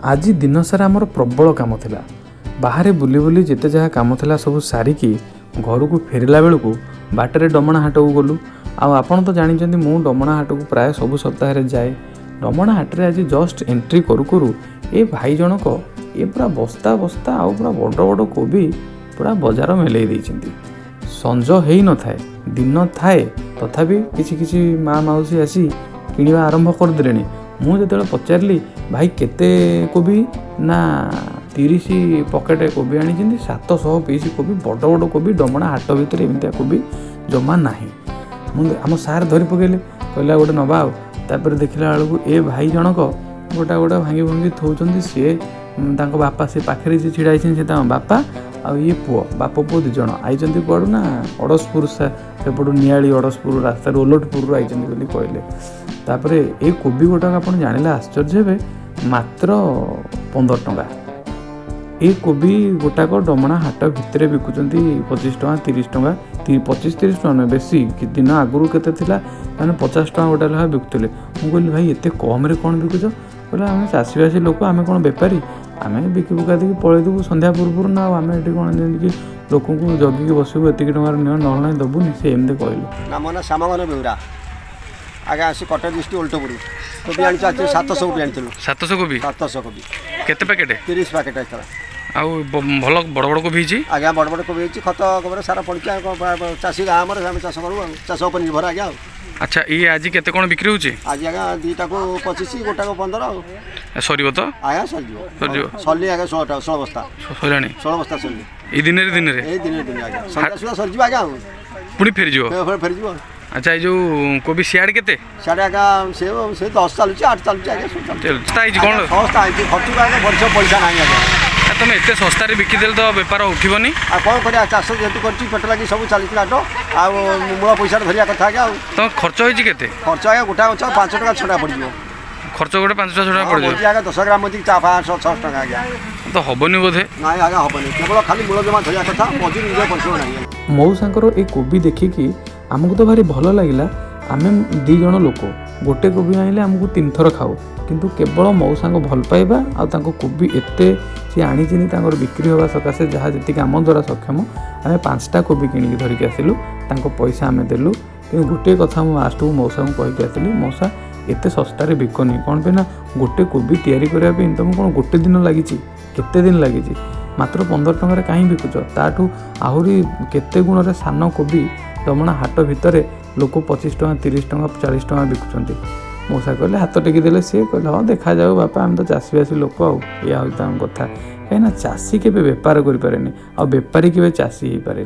आज दिन सारा आमर प्रबल काम थिला बाहर बुली बुली जिते जहाँ कम था सब सारिकी घर को फेरला बेलू बाटर डमणा हाट को गलु आपण तो जानते मु डमणा हाट को प्राय सब सप्ताह जाए। डमणा हाट रे आज जस्ट एंट्री करू करू ए भाई जनक ये पूरा बस्ता बस्ता आउ पूरा बड़ बड़ कोबी पूरा बजार मेले देइछिंती। संज हेई न थाए दिन थाए तथापि किछि किछि माँ मौसी आसी किणवा आरंभ कर देलेनी। मु जेतेबेले पचारली भाई केते कोबी ना 30 पकेट कोबी आनी 700 पीस कोबी बड़ बड़ कोबी डमणा हाट भितर एमतिया कोबी जमा नाही। आम सार धरी पकेले कहला गोटे नवा तापर देखला बेलू ए भाई जनक गोटा गोटा भांगी भांगी थोचंदी सी बापा से पाखे से छिड़ा से बापा आ ये पुओ बाप पुओ 2 जण आई कौड़ ना अड़सपुर सेपटू नियाली अड़सपुर रास्तार ओलटपुर आई कहले। तापर ये कोबी गोटाक आप जानिले आश्चर्य हे मात्र 15 टंका। ये कोबी गोटाक डमणा हाट भितर बिकुंट 25 टंका 30 टंका 25-30 टंका बेसी दिन आगुरी केते थिला मैंने 50 टंका गोटा लगा बिकुले। मुझे कहली भाई एत कम कौन बिकुच बोले आम चाषीवासी लोक आम कौन बेपारी आम बिकी बुका देकी पलैदेबू संध्या पूर्व ना आम ये कौन जेमती लोक जगिकी बसबू एतिक टंकार नियो ना दबुनि से एमती कहलु। नाम ना श्यामगन बेउरा आगे आसी कटक डिस्ट्रिक्ट ओल्टपुर कोबी आनी 700 कोबी आनी 700 कोबी 700 कोबी केते पैकेट 30 पैकेट आइतला आउ भल बड़ बड़ कोबी छी आगे बड़ बड़ कोबी छी खत गोबर सारा पड़ी चाषी गाँ आम चाष करूँ चाष उपर निर्भर आज्ञा। अच्छा ये आज केते कोन बिक्री होची आज आज्ञा 2टा को 25 गोटा को 15 सरीबो तो आज्ञा सरीबो सल्ली आज्ञा 16 बस्ता सराणी 16 बस्ता सल्ली ए दिन रे आज्ञा संध्या सुधा सरीबो आज्ञा पुनी फेर जिवो फेर जिवो। अच्छा ये जो कोबी सियाड़ केते सियाड़ आज्ञा से 10 चलुची 8 चलुची आज्ञा सस्ता है कोन सस्ता है खर्च आज्ञा वर्ष पैसा नाही आज्ञा तुम एत सस्ता बिकिदेल तो बेपार उठबनी आ कौन कर चाष जेहतु कर पेट लगी सब चली आट आ मूल पैसा धरिया कथा आज्ञा तुम खर्च होती केते खर्च आज्ञा गोटा गच 5 टका छड़ा पड़ खर्च गोटे 5 छड़ा पड़ आज्ञा 10 ग्राम मजी 500-600 टका आज्ञा तो हबनी बोधे ना आज्ञा हबनी केवल खाली मूल जमा धरिया कथा मजी निजे परिश्रम नाही। मौसांकर ए कोबी देखिकी आमको तो भारी भल लगिला। आम 2 जण लोक गोटे कोबी आइले आमको 3 थर खाऊ किंतु केवल मौसा भल पाइबा आ कोबी एते सी आनी बिक्री होगा सकाशे जहाँ जी आम द्वारा सक्षम आम 5टा कोबी किणिकी धरिकी आसिलु पैसा आम देलु कि गोटे कथा मो लास्ट को मौसा को कहीकि आसली मौसा एत सस्तार बिकनी कौन पे ना गोटे कोबी तैयारी करने तुम कौन गोटे दिन लगी केते दिन लगी मात्र 15 टंकार कहीं बिकुच ताठू आहरी केते गुण रे सान कोबी डमणा हाट भितर लोक 25 टंका 30 टंका 40 टंका बिकुंट। मौसा कहले हाथ टेकी देले सी कहले हाँ देखा जाऊ बापा आम तो चाषीवासी लोक आम कथा कहीं चाषी के बेपार करें आ बेपारी के चाषी हो पारे।